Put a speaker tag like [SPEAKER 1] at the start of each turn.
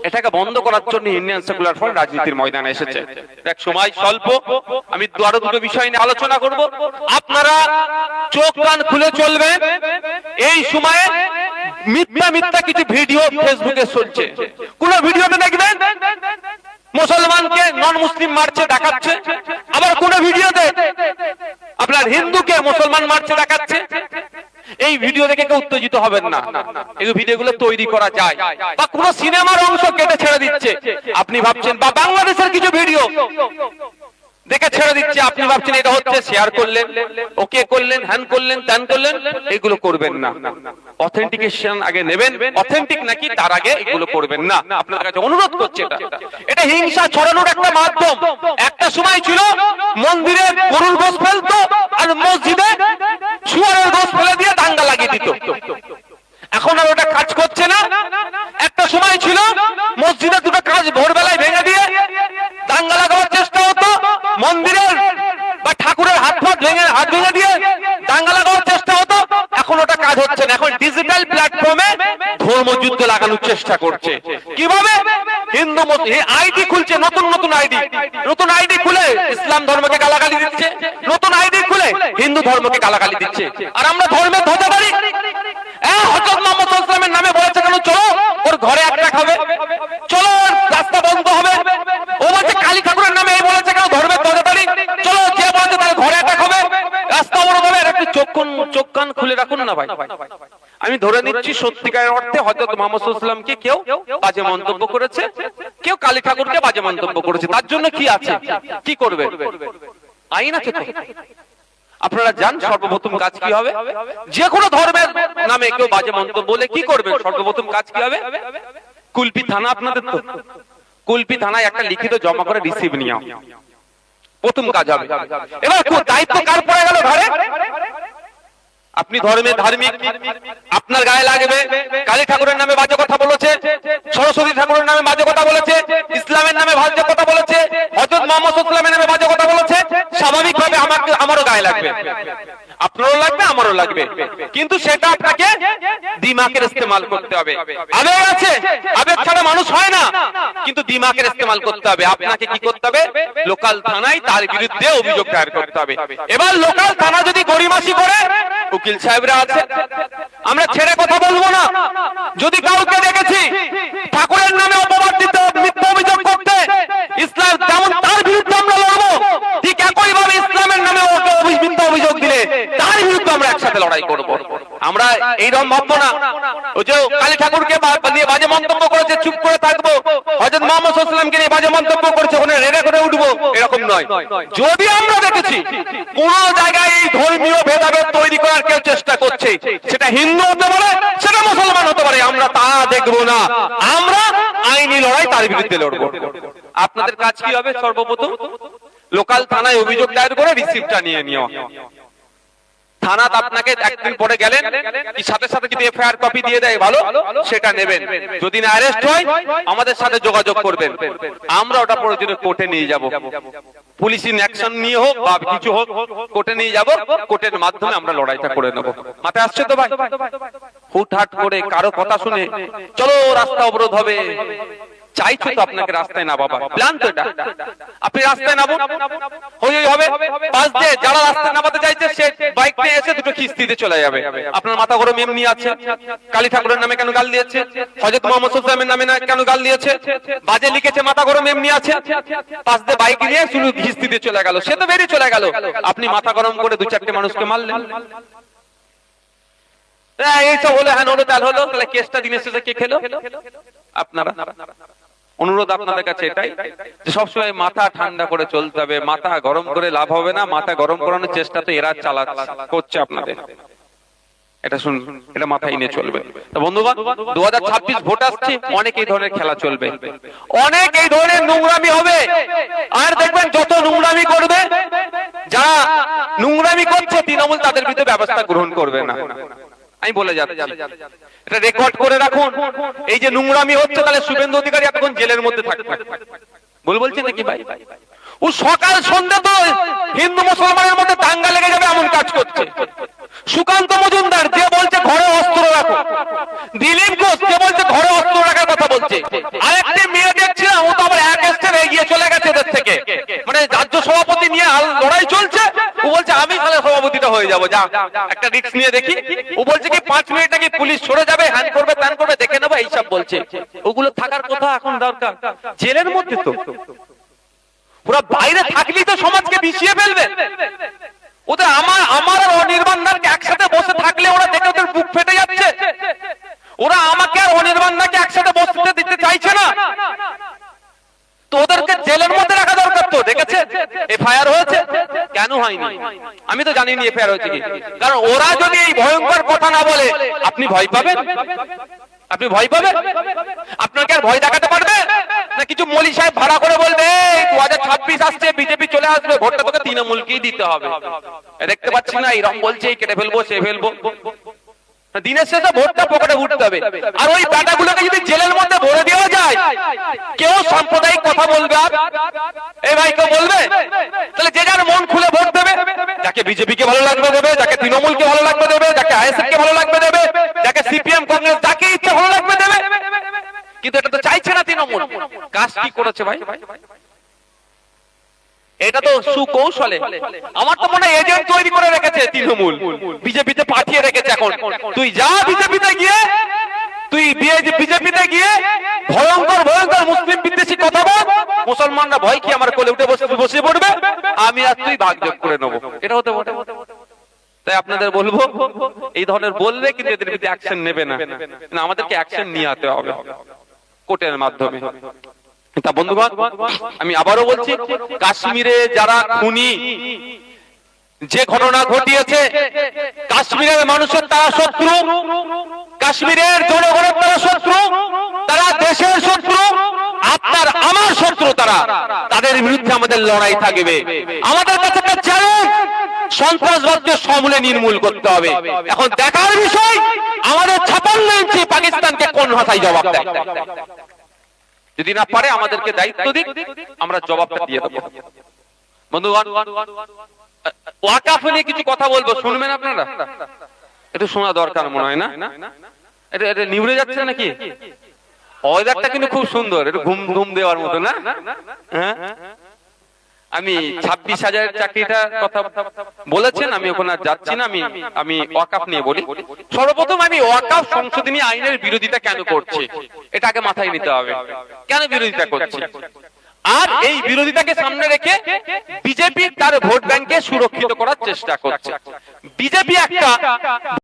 [SPEAKER 1] এটাকে বন্ধ করার জন্য ইন্ডিয়ান সেকুলার ফ্রন্ট রাজনীতির ময়দানে এসেছে। এক সময় স্বল্প, আমি আরো দুটো বিষয় নিয়ে আলোচনা করব। আপনারা চোখ কান খুলে চলবেন। এই সময়ে মিথ্যা মিথ্যা কিছু ভিডিও ফেসবুকে চলছে। কোন ভিডিওতে দেখবেন মুসলমানকে নন মুসলিম মারছে দেখাচ্ছে, আবার কোন ভিডিওতে আপনার হিন্দুকে মুসলমান মারছে দেখাচ্ছে। এই ভিডিও দেখে কেউ উত্তেজিত হবেন না। এই ভিডিওগুলো তৈরি করা যায়, বা কোন সিনেমার অংশ কেটে ছেড়ে দিচ্ছে আপনি ভাবছেন, বা বাংলাদেশের কিছু ভিডিও দেখে ছেড়ে দিচ্ছে আপনি ভাবছেন এটা হচ্ছে, শেয়ার করলেন, ওকে করলেন, হ্যান করলেন, ত্যান করলেন। এগুলো করবেন না। অথেন্টিকেশন আগে নেবেন, অথেন্টিক নাকি তার আগে এগুলো করবেন না। আপনাদের কাছে অনুরোধ করছি, এটা হিংসা ছড়ানোর একটা মাধ্যম। একটা সময় ছিল মন্দিরে গরুর গোশ ফেলতো আর মসজিদে শুয়ারের গোশ ফেলে দিয়ে দাঙ্গা লাগিয়ে দিত। এখন আর ওটা কাজ করছে না। একটা সময় ছিল মসজিদে দুটো কাজ ভোরবেলায় ভেঙে দিয়ে দাঙ্গা লাগানোর চেষ্টা হতো, মন্দিরের বা ঠাকুরের হাত ভেঙে দিয়ে দাঙ্গা লাগানোর চেষ্টা হতো। এখন ওটা কাজ হচ্ছে না। এখন ডিজিটাল প্ল্যাটফর্মে ধর্মযুদ্ধ লাগানোর চেষ্টা করছে। কিভাবে? হিন্দু আইডি খুলছে, নতুন নতুন আইডি খুলে ইসলাম ধর্মকে গালাগালি দিচ্ছে, নতুন আইডি খুলে হিন্দু ধর্মকে গালাগালি দিচ্ছে। আর আমরা ধর্মের ধ্বজাধারী। হযরত মুহাম্মদ সাল্লাল্লাহু আলাইহি ওয়াসাল্লামের নামে বলেছে কেন চলো ওর ঘরে একটা খাবে, চলো রাস্তা বন্ধ হবে। ও বলছে কালী ঠাকুরের নামে এই বলেছে কেন ধর্মের ধ্বজাধারী, চলো যে বলছে তার ঘরে একটা খাবে, রাস্তা অবরোধ হবে। একটু চোখ কান খুলে রাখুন না ভাই। আমি ধরে নিচ্ছি সত্যিকারের অর্থে হযরত মুহাম্মদ সাল্লাল্লাহু আলাইহি ওয়াসাল্লামকে কেউ বাজে মন্তব্য করেছে, কেউ কালী ঠাকুরকে বাজে মন্তব্য করেছে। তার জন্য কি আছে, কি করবে? আইন আছে তো। আপনারা জান সর্বপ্রথম কাজ কি হবে? যে কোনো ধর্মের নামে কেউ বাজে মন্তব্য বলে কি করবেন? সর্বপ্রথম কাজ কি হবে? কুলপি থানা, আপনাদের তো কুলপি থানায় একটা লিখিত জমা করে রিসিভ নিয়ে প্রথম কাজ হবে। এবার দায়িত্ব কার পড়ে গেল ঘরে? আপনি ধর্মে ধার্মিক, আপনার গায়ে লাগবে কালী ঠাকুরের নামে বাজে কথা বলেছে, সরস্বতী ঠাকুরের নামে বাজে কথা বলেছে, ইসলামের নামে বাজে কথা বলেছে, হযরত মুহাম্মদ সাল্লাল্লাহু আলাইহি ওয়াসাল্লামের নামে বাজে কথা বলেছে, স্বাভাবিকভাবে আমারও গায়ে লাগবে, আপনারও লাগবে, আমারও লাগবে। কিন্তু সেটা আপনাকে দিমাগের ইস্তেমাল করতে হবে। আবেগ আছে, আবেগ ছাড়া মানুষ হয় না, কিন্তু দিমাগের ইস্তেমাল করতে হবে। আপনাকে কি করতে হবে? লোকাল থানায় তার বিরুদ্ধে অভিযোগ দায়ের করতে হবে। এবার লোকাল থানা যদি গড়িমাসি করে, উকিল সাহেবরা আছে, আমরা ছেড়ে কথা বলবো না। যদি কাউকে দেখেছি ঠাকুরের নামে অপবাদ দিতে, মিথ্যা অভিযোগ করতে, ইসলাম যেমন তার বিরুদ্ধে আমরা লড়বো, ঠিক একইভাবে ইসলামের নামে মিথ্যা অভিযোগ দিলে তার বিরুদ্ধে আমরা একসাথে লড়াই করব। আমরা এইরকম ভাববো না ওই যে কালী ঠাকুরকে নিয়ে বাজে মন্তব্য করেছে চুপ করে থাকবো, হযরত মুহাম্মদ সাল্লাল্লাহু আলাইহি ওয়াসাল্লামকে নিয়ে বাজে মন্তব্য করেছে ওখানে রেড়ে করে উঠবো, এরকম নয়। যদি আমরা দেখেছি কোন জায়গায় এই ধর্মীয় ভেদাভেদ তৈরি করার কেউ চেষ্টা করছে, সেটা হিন্দু হতে পারে, সেটা মুসলমান হতে পারে, আমরা তা দেখবো না। আমরা আইনি লড়াই তার বিরুদ্ধে লড়বো। আপনাদের কাজ কি হবে? সর্বপ্রথম লোকাল থানায় অভিযোগ দায়ের করে রিসিপ্টটা নিয়ে নিও। থানাতে আপনাকে একদিন পরে গেলেন, কি সাথে সাথে যদি এফআইআর কপি দিয়ে দেয় ভালো, সেটা নেবেন। যদি না অ্যারেস্ট হয় আমাদের সাথে যোগাযোগ করবেন, আমরা ওটা প্রয়োজনে কোর্টে নিয়ে যাব। পুলিশ অ্যাকশন নিয়ে হোক বা কিছু হোক, কোর্টে নিয়ে যাব, কোর্টের মাধ্যমে আমরা লড়াইটা করে নেব। মাথায় আসছে তো ভাই? হুটহাট করে কারো কথা শুনে চলো রাস্তা অবরোধ হবে, চাইছো তো আপনাকে রাস্তায় না বাবা, প্ল্যান তো এটা। আপনি রাস্তায় নামুন, হবে পাশ দিয়ে যারা রাস্তায় নামাতে চাইছে সে বাইক নিয়ে এসে দুটো কিস্তিতে চলে যাবে। আপনার মাথা গরম এমনি আছে, কালী ঠাকুরের নামে কেন গাল দিয়েছে, হযরত মুহাম্মদ সাল্লাল্লাহু আলাইহি ওয়াসাল্লামের নামে কেন গাল দিয়েছে, বাজে লিখেছে, মাথা গরম এমনি আছে, পাশ দিয়ে বাইক নিয়ে শুধু কিস্তিতে চলে গেল, সে তো বেরিয়ে চলে গেল। আপনি মাথা গরম করে দু চারটে মানুষকে মারলেন। এইসব হলো, হ্যাঁ হলো, তাহলে হলো, তাহলে কেসটা দিনের শেষে কে খেলো? আপনারা। অনুরোধ আপনাদের কাছে এটাই যে সবসময় মাথা ঠান্ডা করে চলতে হবে, মাথা গরম করে লাভ হবে না। মাথা গরম করানোর চেষ্টা তো এরা করছে আপনাদের, এটা শুনুন, এটা মাথায় নিয়ে চলবে। তো বন্ধুগণ, 2026 ভোট আসছে, অনেক এই ধরনের খেলা চলবে, অনেক এই ধরনের নোংরামি হবে। আর দেখবেন যত নোংরামি করবে, যারা নোংরামি করছে তৃণমূল তাদের বিরুদ্ধে ব্যবস্থা গ্রহণ করবে না। আমি বলে যাচ্ছি, এটা রেকর্ড করে রাখুন। এই যে নোংরামি হচ্ছে, তাহলে শুভেন্দু অধিকারী এতক্ষণ জেলের মধ্যে থাকবে। বলছেন নাকি ভাই? ও সকাল সন্ধ্যা তো হিন্দু মুসলমানের মধ্যে দাঙ্গা লেগে যাবে এমন কাজ করছে। সুকান্ত মজুমদার যে বলছে ঘরে অস্ত্র রাখো, দিলীপ ঘোষ যে বলছে ঘরে অস্ত্র রাখার কথা বলছে, আরেকটি হয়ে যাবো, যা একটা রিস্ক নিয়ে দেখি। ও বলছে কি 5 মিনিট নাকি পুলিশ সরে যাবে, হ্যান করবে ত্যান করবে, দেখে নেবো, এইসব বলছে। ওগুলো থাকার কথা এখন দরকার জেলের মধ্যে। তো ওরা বাইরে থাকলেই তো সমাজকে বিষিয়ে ফেলবে। ওদের আমার আর অনির্বাণ দাকে একসাথে বসে থাকলে ওরা দেখে ওদের বুক ফেটে যাচ্ছে। ওরা আমাকে আর অনির্বাণ দাকে একসাথে বসতে দিতে চাইছে না, তো ওদেরকে জেলের মধ্যে রাখা দরকার। তো দেখেছে এফআইআর হয়েছে, কেন হয়নি আমি তো জানি না এফআইআর হয়েছে কি। কারণ ওরা যদি এই ভয়ঙ্কর কথা না বলে আপনি ভয় পাবেন? আপনি ভয় পাবেন? আপনাকে আর ভয় দেখাতে পারবে না? কিছু মলি সাহেব ভাড়া করে বলবে 2026 আসছে, বিজেপি চলে আসবে, ভোটটা তোকে তৃণমূলকেই দিতে হবে। দেখতে পাচ্ছি না এরকম বলছে, কেটে ফেলবো সে ফেলবো। দিনের শেষে ভোটটা পকেটে উঠতে হবে। আর ওই ব্যাটাগুলোকে যদি জেলের মধ্যে ভরে দেওয়া যায়, কেউ সাম্প্রদায়িক কথা বলবে আর এই ভাই কেউ বলবে? তাহলে যে যার মন খুলে ভোট দেবে, যাকে বিজেপিকে ভালো লাগবে দেবে, যাকে তৃণমূলকে ভালো লাগবে দেবে, যাকে আইএসএফ কে ভালো লাগবে দেবে, যাকে সিপিএম কংগ্রেস যাকে ইচ্ছা ভালো লাগবে দেবে। কিন্তু এটা তো চাইছে না তৃণমূল। কাজ কি করেছে ভাই? এটা তো সুকৌশলে, আমার তো মনে হয় এজেন্ট তৈরি করে রেখেছে তৃণমূল, বিজেপিতে পাঠিয়ে রেখেছে। এখন তুই যা বিজেপিতে গিয়ে, তুই বিজেপিতে গিয়ে ভয়ঙ্কর ভয়ঙ্কর মুসলিম বিদ্বেষী কথা বল, মুসলমানরা ভয় কি আমার কোলে উঠে বসে পড়বে, আমি আর তুই ভাগযোগ করে নেবো। এটা হতে পারে। তাই আপনাদের বলবো এই ধরনের বললে কিন্তু এদের বিরুদ্ধে অ্যাকশন নেবে না, আমাদেরকে অ্যাকশন নিয়ে আসতে হবে কোর্টের মাধ্যমে। তা বন্ধুগণ, আমি আবারও বলছি, কাশ্মীরে যারা খুনি, যে ঘটনা ঘটিয়েছে, কাশ্মীরের মানুষের তারা শত্রু, কাশ্মীরের জনগণের তারা শত্রু, তারা দেশের শত্রু, আপনার আমার শত্রু তারা। তাদের বিরুদ্ধে আমাদের লড়াই থাকবে। আমাদের কাছে একটা চ্যালেঞ্জ, সন্ত্রাসবাদকে সমূলে নির্মূল করতে হবে। এখন দেখার বিষয় আমাদের 56 ইঞ্চি পাকিস্তানকে কোন ভাষায় জবাব দেয়। যদি না পারে আমাদেরকে দায়িত্ব দিক, আমরা জবাবটা দিয়ে দেবো। বন্ধুগণ, ওয়াকাফ নিয়ে কিছু কথা বলবো, শুনবেন আপনারা? একটু শোনা দরকার মনে হয় না? এটা নিভে যাচ্ছে নাকি? ওয়েদারটা কিন্তু খুব সুন্দর, একটু ঘুম ঘুম দেওয়ার মতো না? হ্যাঁ, আমি 26,000 চাকরিটা কথা বলেছেন, আমি ওখানে আর যাচ্ছি না। আমি ওয়াকাফ নিয়ে বলি। সর্বপ্রথম আমি ওয়াকাফ সংশোধনী আইনের বিরোধিতা কেন করছি এটা আগে মাথায় নিতে হবে। কেন বিরোধিতা করছি? আর এই বিরোধিতাকে সামনে রেখে বিজেপি তার ভোট ব্যাংকে সুরক্ষিত করার চেষ্টা করছে। বিজেপি একটা